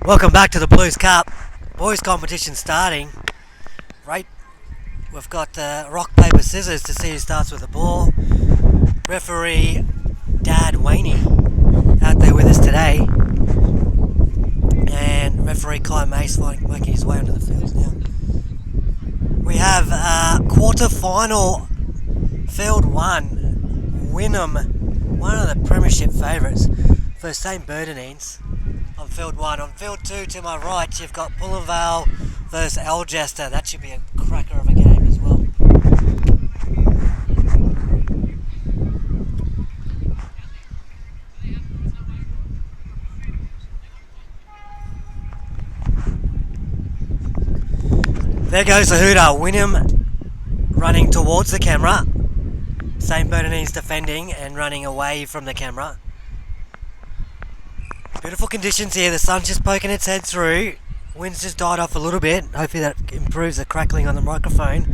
Welcome back to the Blues Cup. Boys competition starting. Right, we've got rock, paper, scissors to see who starts with the ball. Referee Dad Waney out there with us today. And referee Kai Mace making his way onto the field now. We have quarter final, field 1, Wynnum, one of the premiership favourites for St Bernadines. On field 1. On field 2 to my right you've got Bullenvale versus Algester. That should be a cracker of a game as well. There goes the hooter. Wynnum running towards the camera. St Bernadines defending and running away from the camera. Beautiful conditions here, the sun's just poking its head through. Wind's just died off a little bit. Hopefully that improves the crackling on the microphone.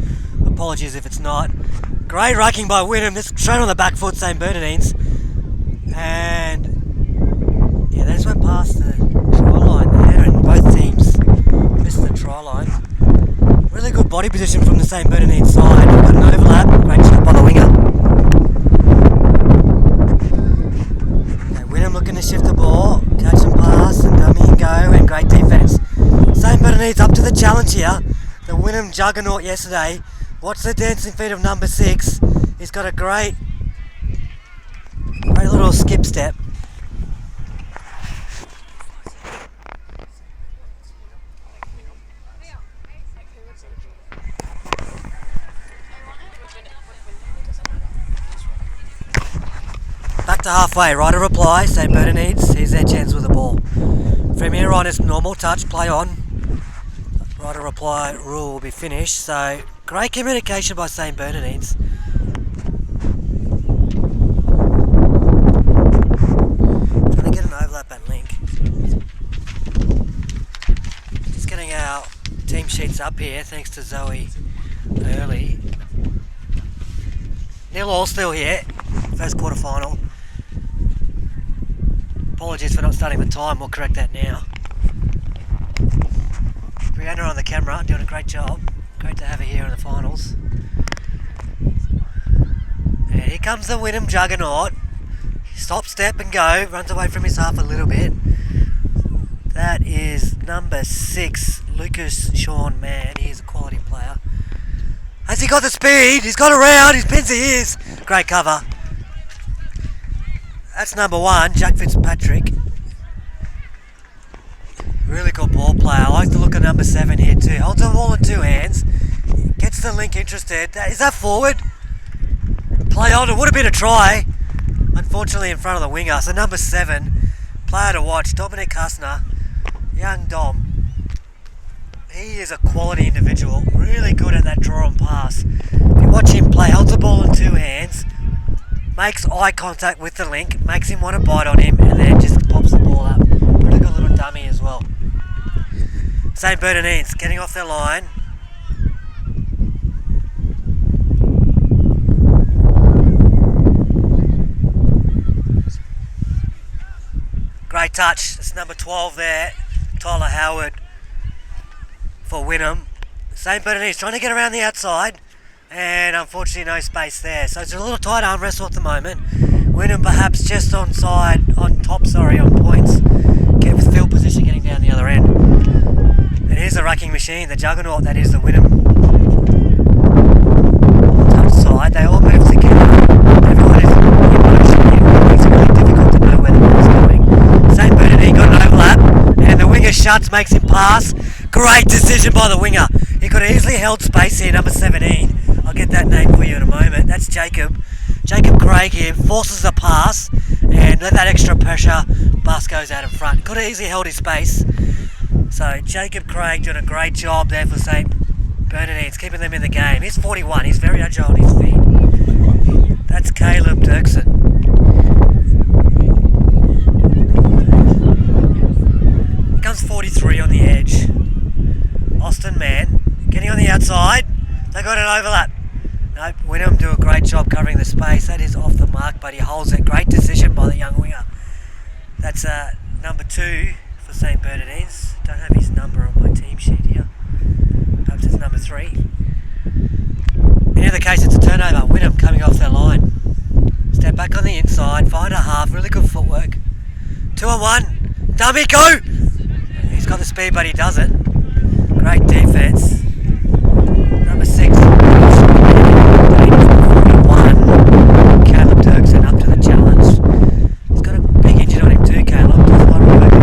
Apologies if it's not. Great rucking by Wynnum, this straight on the back foot, St Bernadines. And yeah, they just went past the try line there and both teams missed the try line. Really good body position from the St Bernadines side. We've got an overlap, great shot by the winger. Wynnum looking to shift the ball, catch and pass and dummy and go, and great defence. St Bernadines up to the challenge here. The Wynnum juggernaut yesterday. Watch the dancing feet of number 6. He's got a great little skip step. Back to halfway, right a reply, St Bernadines, here's their chance with the ball. From here on it's normal touch, play on. Right a reply rule will be finished, so great communication by St Bernadines. Trying to get an overlap at link. Just getting our team sheets up here, thanks to Zoe early. 0-0 still here, first quarter final. Apologies for not starting the time, we'll correct that now. Brianna on the camera, doing a great job. Great to have her here in the finals. And here comes the Wynnum juggernaut. Stop, step and go, runs away from his half a little bit. That is number 6, Lucas Sean Mann. He's a quality player. Has he got the speed? He's got around, he's pins the ears. Great cover. That's number 1, Jack Fitzpatrick. Really good ball player. I like to look at number 7 here too. Holds the ball in 2 hands. Gets the link interested. Is that forward? Play on. It would have been a try. Unfortunately in front of the winger. So number 7, player to watch, Dominic Husner. Young Dom. He is a quality individual. Really good at that draw and pass. If you watch him play, holds the ball in 2 hands. Makes eye contact with the link, makes him want to bite on him, and then just pops the ball up. Pretty good little dummy as well. St Bernadines getting off their line. Great touch. It's number 12 there, Tyler Howard for Wynnum. St Bernadines trying to get around the outside. And unfortunately no space there, so it's a little tight arm wrestle at the moment. Wynnum perhaps just on points, get with field position getting down the other end. And here's the rucking machine, the juggernaut that is the Wynnum touch side. They all move together, everyone is in motion here. It makes it really difficult to know where the ball's going. St Bernadine got an overlap and the winger shuts, makes him pass. Great decision by the winger. He could have easily held space here, number 17. I'll get that name for you in a moment. That's Jacob Craig here, forces the pass and let that extra pressure, bus goes out in front. Could have easily held his space. So Jacob Craig doing a great job there for St Bernadines, keeping them in the game. He's 41, he's very agile on his feet. That's Caleb Dirksen. Here comes 43 on the edge. Austin Mann, getting on the outside. They got an overlap. Nope, Wynnum do a great job covering the space. That is off the mark, but he holds it. Great decision by the young winger. That's number 2 for St Bernadines. Don't have his number on my team sheet here. Perhaps it's number 3. In either case, it's a turnover. Wynnum coming off their line. Step back on the inside, find a half, really good footwork. 2 on 1, dummy, go! He's got the speed, but he doesn't. Great defence. Number 6, Caleb Dirksen up to the challenge. He's got a big injury on him too, Caleb. Does a lot of work.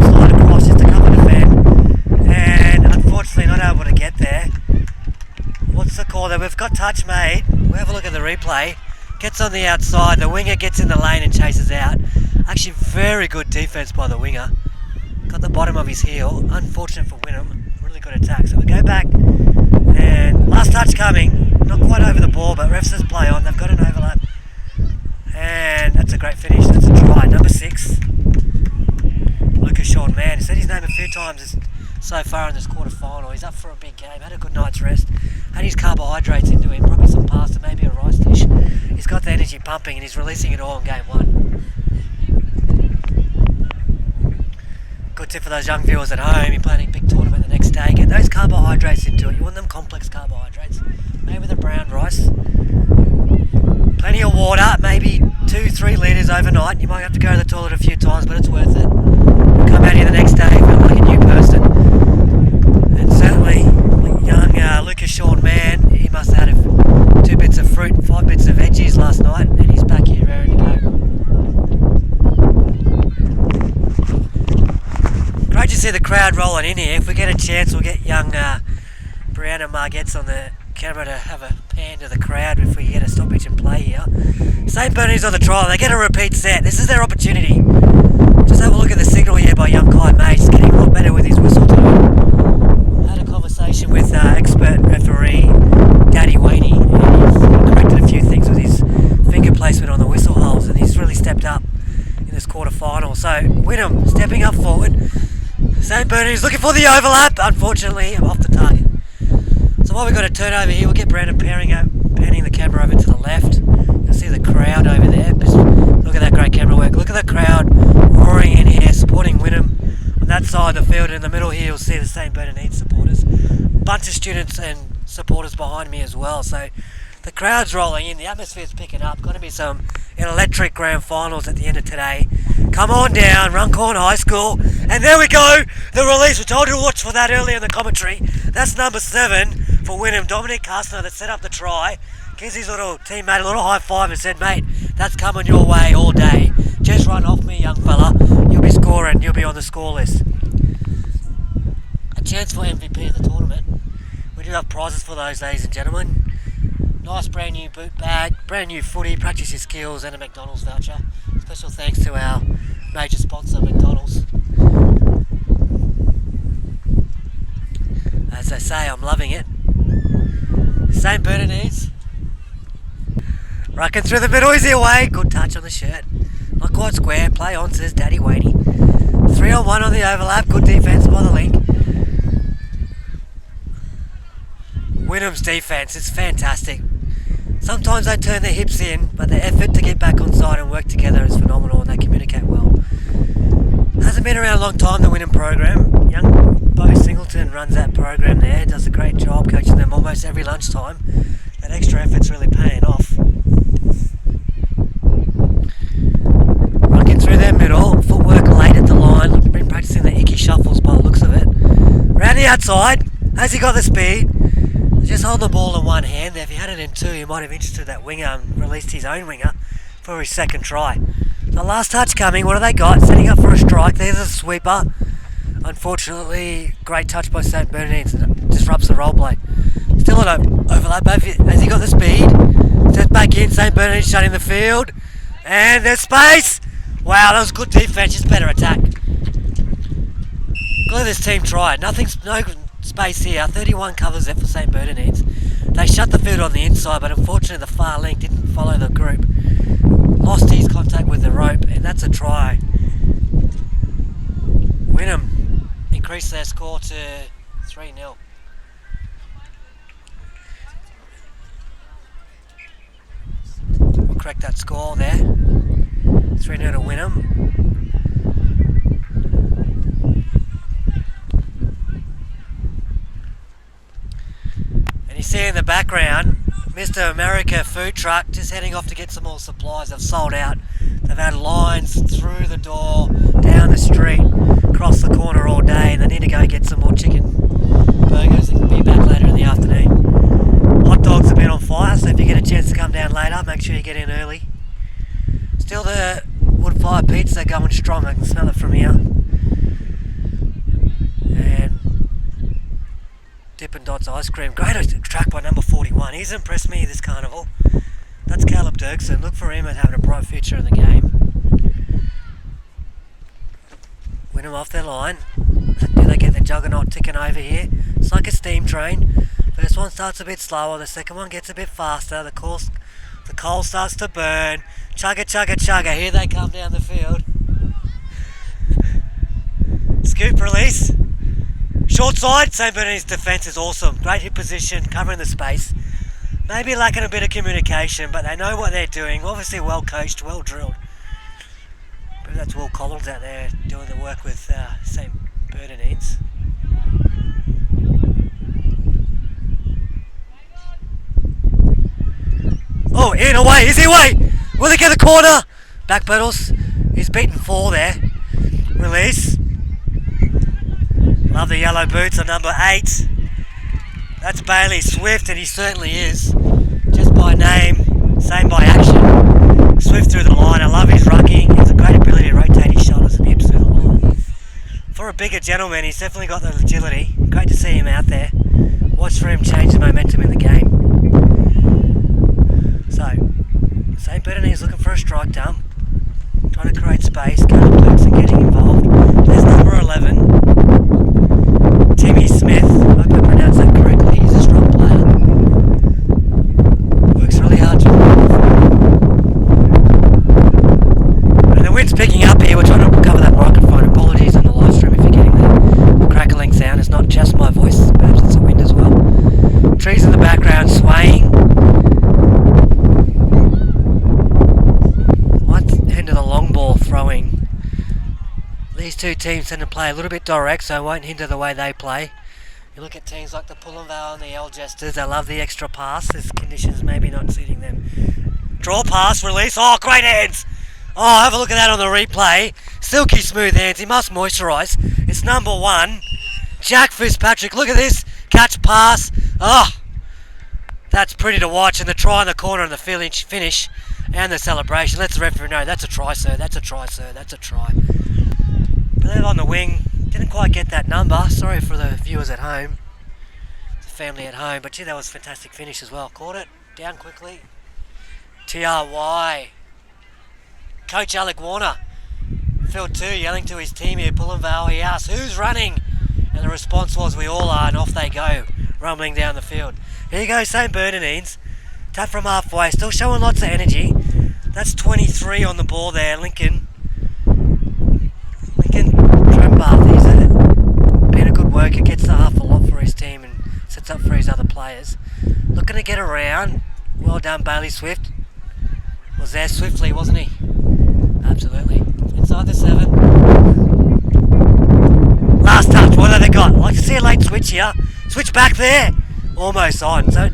Slide across just to cover the defend. And unfortunately not able to get there. What's the call there? We've got touch made. We'll have a look at the replay. Gets on the outside, the winger gets in the lane and chases out. Actually very good defence by the winger. Got the bottom of his heel. Unfortunate for Wynnum. Really good attack. So we go back and last touch coming. Not quite over the ball, but refs says play on. They've got an overlap. And that's a great finish. That's a try. Number 6. Lucas Sean Mann. He said his name a few times so far in this quarter final. He's up for a big game. Had a good night's rest. Had his carbohydrates into him. Probably some pasta, maybe a rice dish. He's got the energy pumping and he's releasing it all in game 1. Good tip for those young viewers at home. You're planning a big tournament the next day. Get those carbohydrates into it. You want them complex carbohydrates. Maybe with a brown rice. Plenty of water. Maybe 2-3 litres overnight. You might have to go to the toilet a few times, but it's worth it. Come out here the next day, feel like a new person. And certainly, young Lucas Sean Mann, he must have had 2 bits of fruit, 5 bits of veggies last night, and he's back here ready to go. Great to see the crowd rolling in here. If we get a chance, we'll get young Brianna Margetts on the camera to have a pan to the crowd if we get a stoppage and play here. St Bernardines on the trial. They get a repeat set. This is their opportunity. Just have a look at the signal here by young Kai Mace. Getting a lot better with his whistle tone. Had a conversation with expert referee Daddy Waney, and he's corrected a few things with his finger placement on the whistle holes, and he's really stepped up in this quarter final. So Wynnum stepping up forward. St Bernardines looking for the overlap. Unfortunately, I'm off the target. So while we've got a turnover here, we'll get Brandon panning the camera over to the left. You'll see the crowd over there. Just look at that great camera work. Look at the crowd roaring in here, supporting Wynnum. On that side of the field, in the middle here, you'll see the St Bernardines supporters. Bunch of students and supporters behind me as well. So the crowd's rolling in, the atmosphere's picking up. Going to be some electric grand finals at the end of today. Come on down, Runcorn High School. And there we go, the release. We told you to watch for that earlier in the commentary. That's number 7 for Wynnum, Dominic Castner, that set up the try. Gives his little teammate a little high five and said, mate, that's coming your way all day. Just run off me, young fella. You'll be scoring, you'll be on the score list. A chance for MVP of the tournament. We do have prizes for those, ladies and gentlemen. Nice brand new boot bag, brand new footy, practice your skills, and a McDonald's voucher. Special thanks to our major sponsor, McDonald's. As I say, I'm loving it. St Bernadines. Rocking through the middle, easy away. Good touch on the shirt. Not quite square, play on, says Daddy Waney. 3 on 1 on the overlap, good defence by the link. Wynnum's defence is fantastic. Sometimes they turn their hips in, but their effort to get back on side and work together is phenomenal, and they communicate well. Hasn't been around a long time, the Wynnum program. Young Bo Singleton runs that program there, does a great job coaching them almost every lunchtime. That extra effort's really paying off. Rocking through their middle, footwork late at the line, been practicing the icky shuffles by the looks of it. Round the outside, has he got the speed? Just hold the ball in one hand there. If he had it in 2, he might have interested that winger and released his own winger for his second try. The last touch coming, what do they got? Setting up for a strike, there's a sweeper. Unfortunately, great touch by St Bernardines, disrupts the roll play. Still an overlap, has he got the speed? Steps back in, St Bernardines shutting the field. And there's space! Wow, that was good defence, just better attack. Look at this team try. No space here. 31 covers it for St Bernardines. They shut the field on the inside, but unfortunately the far link didn't follow the group. Lost his contact with the rope, and that's a try. Wynnum increased their score to 3-0. We'll correct that score there. 3-0 to Wynnum. in the background, Mr. America food truck just heading off to get some more supplies. They've sold out. They've had lines through the door, down the street, across the corner all day, and they need to go get some more chicken burgers and be back later in the afternoon. Hot dogs have been on fire, so if you get a chance to come down later, make sure you get in early. Still the wood fire pizza going strong, I can smell it from here. And Dippin' Dots ice cream, great track by number 41. He's impressed me this carnival. That's Caleb Dirksen. Look for him at having a bright future in the game. Wynnum off their line. Do they get the juggernaut ticking over here? It's like a steam train. First one starts a bit slower, the second one gets a bit faster, the coal starts to burn. Chugga chugga chugga, here they come down the field. Scoop release. Short side, St. Bernadines' defence is awesome. Great hit position, covering the space. Maybe lacking a bit of communication, but they know what they're doing. Obviously well coached, well drilled. But that's Will Collins out there doing the work with St. Bernadines. Oh, in away, is he away? Will he get the corner? Back pedals. He's beaten 4 there. Release. Love the yellow boots on number 8. That's Bailey Swift, and he certainly is. Just by name, same by action. Swift through the line. I love his rucking. He has a great ability to rotate his shoulders and hips through the line. For a bigger gentleman, he's definitely got the agility. Great to see him out there. Watch for him change the momentum in the game. So, St. Bernadines looking for a strike dump. Trying to create space. Caleb Dirksen getting involved. There's number 11. Timmy Smith, I hope I pronounced that correctly, he's a strong player. Works really hard to improve. And the wind's picking up here, we're trying to cover that microphone. Apologies on the live stream if you're getting the crackling sound. It's not just my voice, perhaps it's the wind as well. Trees in the background swaying. Might head to the long ball throwing. These two teams tend to play a little bit direct, so it won't hinder the way they play. You look at teams like the Pullenvale and the Algesters, they love the extra pass. This conditions maybe not suiting them. Draw pass, release, oh great hands! Oh, have a look at that on the replay. Silky smooth hands, he must moisturise. It's number 1, Jack Fitzpatrick, look at this, catch pass. Oh, that's pretty to watch, and the try in the corner and the finish and the celebration. Let the referee know, that's a try sir, that's a try sir, that's a try. But they're on the wing, didn't quite get that number, sorry for the viewers at home, the family at home, but gee that was a fantastic finish as well. Caught it, down quickly, TRY, Coach Alec Warner, field 2 yelling to his team here, Pullenvale, he asked who's running, and the response was we all are, and off they go, rumbling down the field. Here you go St. Bernadines, tap from halfway, still showing lots of energy, that's 23 on the ball there, Lincoln Trembath, he's been a good worker, gets the half a lot for his team and sets up for his other players. Looking to get around, well done Bailey Swift. Was there swiftly, wasn't he? Absolutely. Inside the 7. Last touch, what have they got? I'd like to see a late switch here. Switch back there. Almost on. So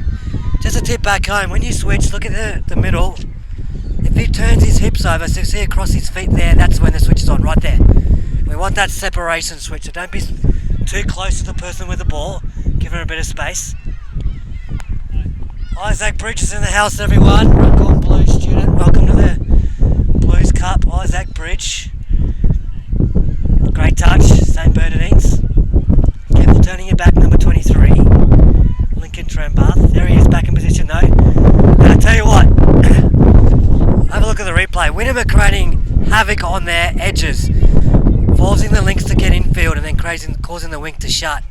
just a tip back home. When you switch, look at the middle. If he turns his hips over, so you see across his feet there, that's when the switch is on, right there. We want that separation switch, so don't be too close to the person with the ball. Give her a bit of space. Isaac Bridge is in the house, everyone. Runcorn Blues student. Welcome to the Blues Cup. Isaac Bridge. Great touch, St. Bernadines. Careful turning your back, number 23. Lincoln Trembath. There he is, back in position though. And I tell you what, have a look at the replay. Wynnum are creating havoc on their edges, forcing the links to get in field and then causing the wing to shut.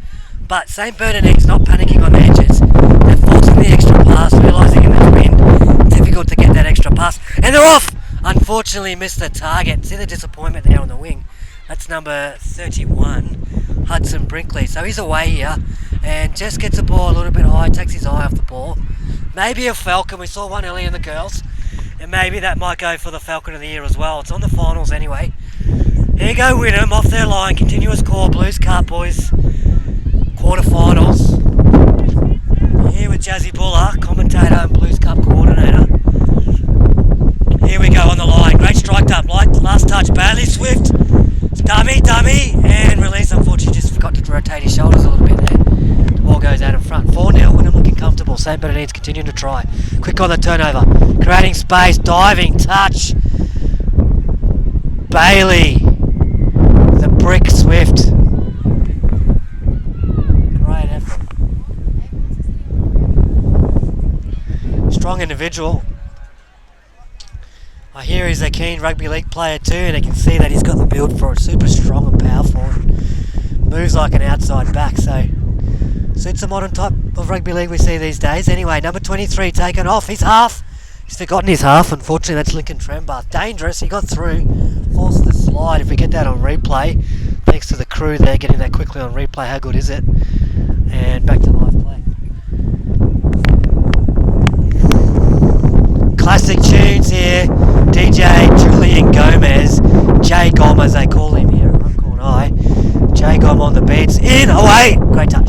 But St. Bernadines not panicking on the edges. They're forcing the extra pass, realising in the wind, difficult to get that extra pass. And they're off! Unfortunately missed the target. See the disappointment there on the wing. That's number 31, Hudson Brinkley. So he's away here and just gets the ball a little bit high, takes his eye off the ball. Maybe a Falcon, we saw one earlier in the girls. And maybe that might go for the Falcon of the Year as well. It's on the finals anyway. Here you go Wynnum, off their line, continuous call, Blues Cup boys. Quarterfinals. Here with with Jazzy Buller, commentator and Blues Cup coordinator. Here we go on the line. Great striked up. Last touch. Bailey Swift. Dummy, and release. Unfortunately, just forgot to rotate his shoulders a little bit there. The ball goes out in front. 4-0. Wynnum looking comfortable. St. Bernadines continuing to try. Quick on the turnover. Creating space. Diving. Touch. Bailey. The brick Swift. Great effort. Strong individual. I hear he's a keen rugby league player too, and I can see that he's got the build for it. Super strong and powerful. Moves like an outside back, so suits the modern type of rugby league we see these days. Anyway, number 23 taken off. His half. He's forgotten his half. Unfortunately, that's Lincoln Trembath. Dangerous. He got through. Forced the slide. If we get that on replay, thanks to the crew there getting that quickly on replay. How good is it? And back to live play. Classic tunes here. DJ Julian Gomez, J Gom as they call him here at Runcorn High. J Gom on the beats, in, away, great touch.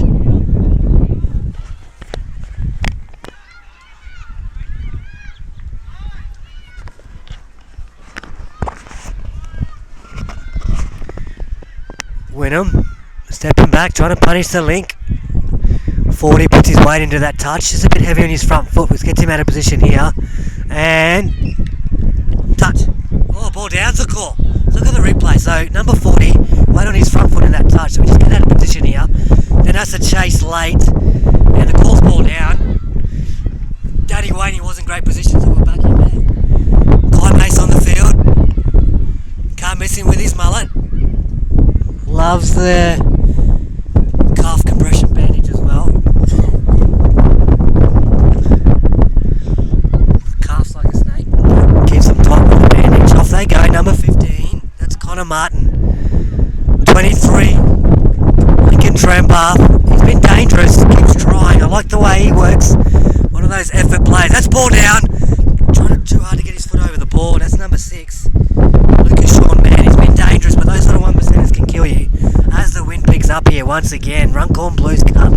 Wynnum stepping back, trying to punish the link. 40 puts his weight into that touch, just a bit heavy on his front foot, which gets him out of position here. And touch. Oh, ball down's the call. Look at the replay. So number 40, weight on his front foot in that touch. So we just get out of position here. Then has to chase late, and the call's ball down. Daddy Wayne, he was in great position, so we're back in there. Kai Mace on the field. Can't miss him with his mullet. Loves the calf compression bandage as well. Calf's like a snake. Keeps them tight with the bandage. Off they go. Number 15. That's Connor Martin. 23. Lincoln Trembath. He's been dangerous. Keeps trying. I like the way he works. One of those effort plays. That's ball down. Trying too hard to get his foot over the ball. That's number 6. Lucas Shawn, man. He's been dangerous, but those sort of 1%ers can kill you. As the wind picks up here once again. Runcorn Blues Cup.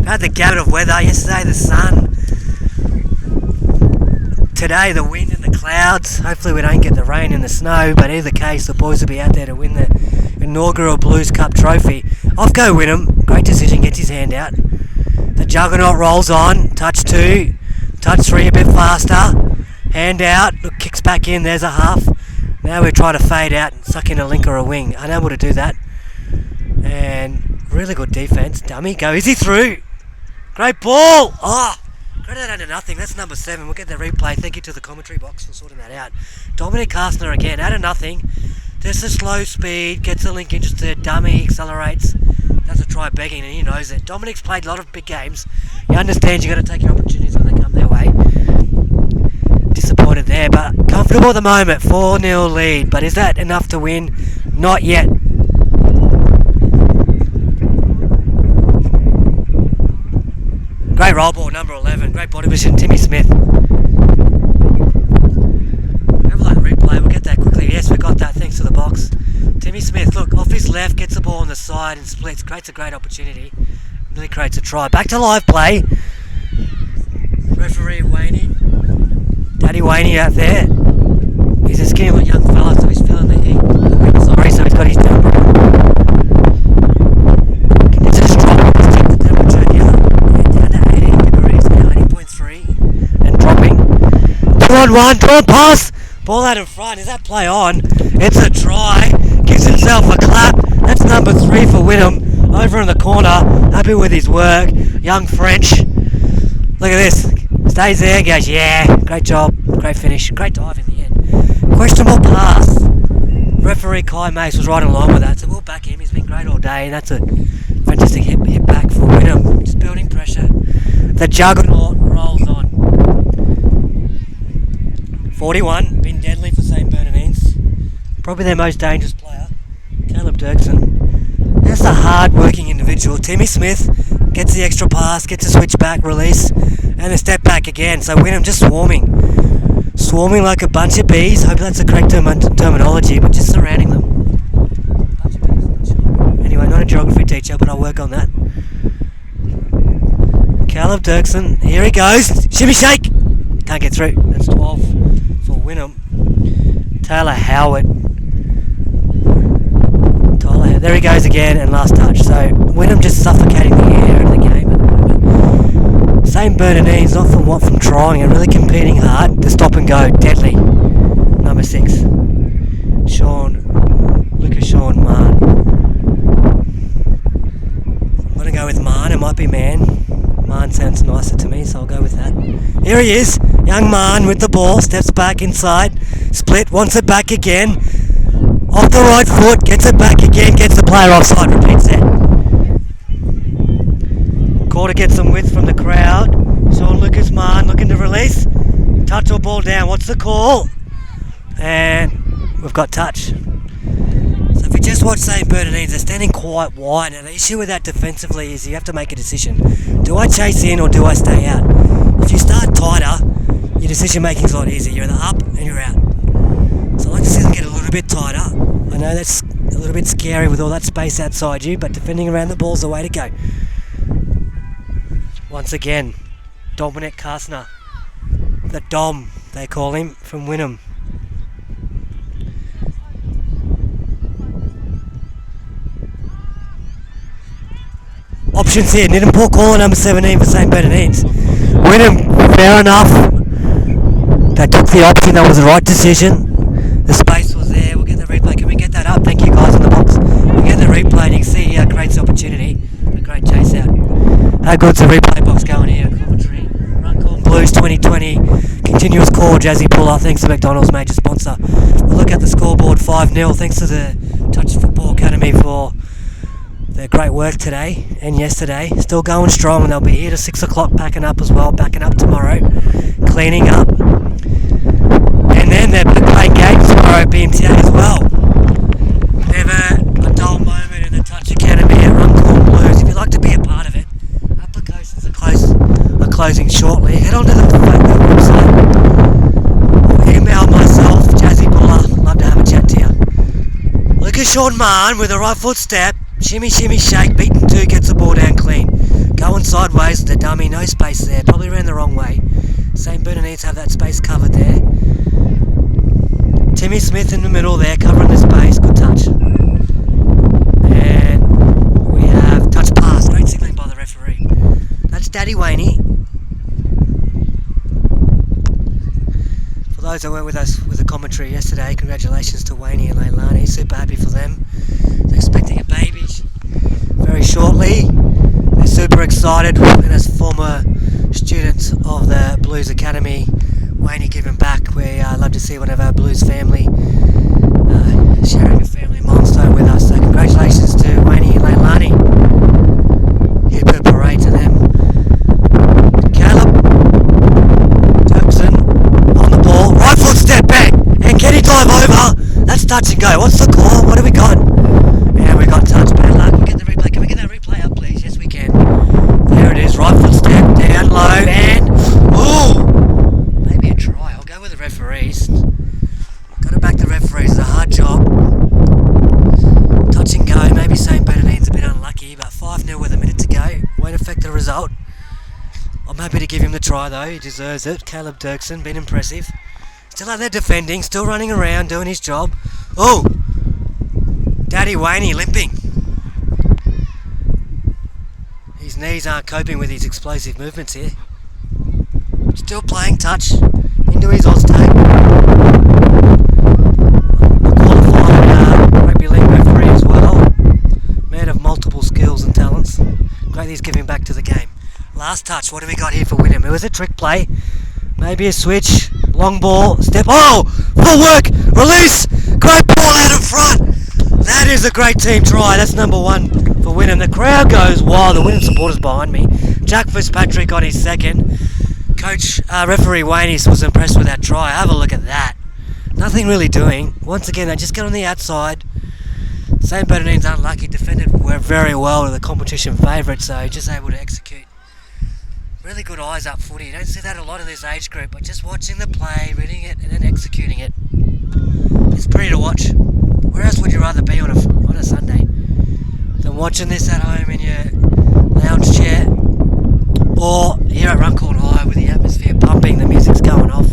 Had the gamut of weather. Yesterday the sun. Today the wind and the clouds. Hopefully we don't get the rain and the snow, but either case the boys will be out there to win the inaugural Blues Cup trophy. Off go Wynnum. Great decision, gets his hand out. The juggernaut rolls on. Touch 2. Touch 3 a bit faster. Hand out. Look, kicks back in. There's a half. Now we try to fade out and suck in a link or a wing. Unable to do that. And really good defence. Dummy. Go. Is he through? Great ball. Oh. Credit under nothing. That's number 7. We'll get the replay. Thank you to the commentary box for sorting that out. Dominic Castner again. Out of nothing. Just a slow speed. Gets the link interested. Dummy. Accelerates. Does a try begging and he knows it. Dominic's played a lot of big games. He understands you've got to take your opportunities when they come their way. Disappointed there, but comfortable at the moment. 4-0 lead. But is that enough to win? Not yet. Great roll ball, number 11. Great body position, Timmy Smith. Have a look at the replay. We'll get that quickly. Yes, we got that. Thanks to the box. Timmy Smith, look, off his left, gets the ball on the side and splits. Creates a great opportunity. Really creates a try. Back to live play. Referee Waney. Daddy Waney out there. He's a skinny little young fella, so he's feeling the heat. Sorry, so he's got his jumper on. It's a strong. Let's check the temperature here. Down to 18 degrees now, 80.3. And dropping. 2-on-1, draw pass. Ball out in front. Is that play on? It's a try. Gives himself a clap. That's number 3 for Wynnum. Over in the corner. Happy with his work. Young French. Look at this. Stays there, goes, yeah, great job, great finish, great dive in the end. Questionable pass. Referee Kai Mace was right along with that, so we'll back him. He's been great all day, and that's a fantastic hit back for Wynnum. Just building pressure. The juggernaut rolls on. 41, been deadly for St. Bernadines. Probably their most dangerous player, Caleb Dirksen. That's a hard-working individual. Timmy Smith gets the extra pass, gets a switch back, release, and a step back again. So Wynnum just swarming like a bunch of bees. Hope that's the correct terminology, but just surrounding them. Bunch of bees, not sure. Anyway, not a geography teacher, but I'll work on that. Caleb Dirksen, here he goes, shimmy shake, can't get through, that's 12 for Wynnum. Taylor Howard, there he goes again, and last touch. So Wynnum just suffocating the air in the game at the moment. Same Bernadines, not from trying and really competing hard. The stop and go, deadly. Number 6, Sean Mann. I'm going to go with Mann, it might be Man. Mann sounds nicer to me, so I'll go with that. Here he is, young Mann with the ball, steps back inside, split, wants it back again. Off the right foot, gets it back again, gets the player offside, repeats that. Call to get some width from the crowd. Sean Lucas Mann looking to release. Touch or ball down, what's the call? And we've got touch. So if you just watch St. Bernadines, they're standing quite wide, and the issue with that defensively is you have to make a decision. Do I chase in or do I stay out? If you start tighter, your decision making is a lot easier. You're either up and you're out. So I like to see them get a little bit tighter. I know that's a little bit scary with all that space outside you, but defending around the ball is the way to go. Once again, Dominic Kastner, the Dom, they call him, from Wynnum. Options here, Nidham Paul caller number 17 for St. Bernadines. Wynnum, fair enough. They took the option, that was the right decision. The space was there, we'll get the replay. Can we get that up? Thank you guys in the box. We'll get the replay and you can see how it creates the opportunity. A great chase out. How good's the replay box going here? Commentary. Runcorn Blues 2020. Continuous call, Jazzy Puller. Thanks to McDonald's, major sponsor. We'll look at the scoreboard 5-0. Thanks to the Touch Football Academy for their great work today and yesterday. Still going strong, and they'll be here to 6 o'clock packing up as well. Backing up tomorrow. Cleaning up. And then they're playing games tomorrow at BMTA as well. Never a dull moment in the Touch Academy at Runcorn Blues. If you'd like to be a part of it, applications are closing shortly. Head on to the website. Or email myself, Jazzy Buller. Love to have a chat to you. Lucas Sean Mann with a right foot step. Shimmy, shimmy, shake. Beaten 2, gets the ball down clean. Going sideways, the dummy, no space there. Probably ran the wrong way. St. Bernadines have that space covered there. Timmy Smith in the middle there, covering the space, good touch. And we have touch pass, great signalling by the referee. That's Daddy Waney. For those that weren't with us with the commentary yesterday, congratulations to Waney and Leilani, super happy for them. They're expecting a baby very shortly. They're super excited, and as former students of the Blues Academy, Waney giving back. We love to see one of our Blues family sharing a family milestone with us. So congratulations to Waney and Leilani. Hip hip hooray to them. Caleb Dirksen on the ball. Right foot step back. And can he dive over? That's touch and go. What's the call? What have we got? Yeah, we got touch. Bad luck. We'll get the replay. Can we get that replay up, please? Yes, we can. There it is. Right foot step down low and ooh! Maybe a try. I'll go with the referees. Got to back the referees. It's a hard job. Touch and go. Maybe St. Bernadines a bit unlucky, but 5-0 with a minute to go. Won't affect the result. I'm happy to give him the try though. He deserves it. Caleb Dirksen, been impressive. Still out there defending, still running around, doing his job. Oh! Daddy Waney limping. His knees aren't coping with his explosive movements here. Still playing touch into his Oz tag. A qualified rugby league referee as well. Man of multiple skills and talents. Great he's giving back to the game. Last touch, what have we got here for Wynnum? It was a trick play. Maybe a switch. Long ball. Step. Oh! Full work! Release! Great ball out in front! That is a great team try. That's number 1 for Wynnum. The crowd goes wild. The Wynnum supporters behind me. Jack Fitzpatrick on his second. Coach, referee Waney was impressed with that try. Have a look at that. Nothing really doing. Once again, they just get on the outside. St. Bernadines unlucky. Defended very well to the competition favourite, so just able to execute. Really good eyes up footy. You don't see that a lot in this age group, but just watching the play, reading it, and then executing it. It's pretty to watch. Where else would you rather be on a Sunday than watching this at home in your lounge chair or here at Runcorn High with the atmosphere pumping, the music's going off,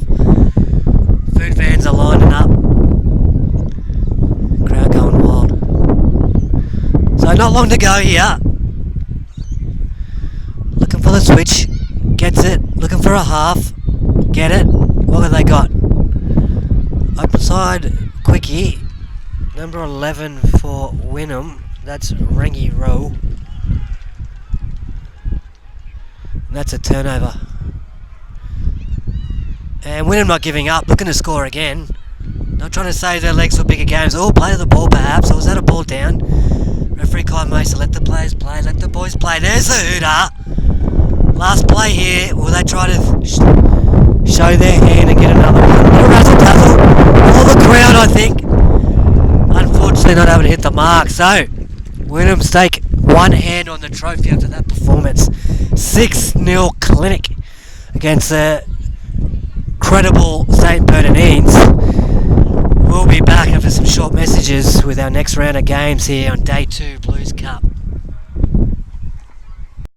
food vans are lining up, crowd going wild. So not long to go here. Looking for the switch, gets it, looking for a half, get it. What have they got? Open side quickie, number 11 for Wynnum, that's Rangy Rowe. That's a turnover. And Wynnum not giving up, looking to score again. Not trying to save their legs for bigger games. Oh, play to the ball perhaps, or was that a ball down? Referee Kai Mason, let the players play, let the boys play. There's the hooter. Last play here, will they try to show their hand and get another one? A razzle dazzle. All the crowd, I think. Unfortunately not able to hit the mark, so Wynnum stake one hand on the trophy after that performance. 6-0 clinic against the credible St. Bernadines. We'll be back after some short messages with our next round of games here on Day 2 Blues Cup.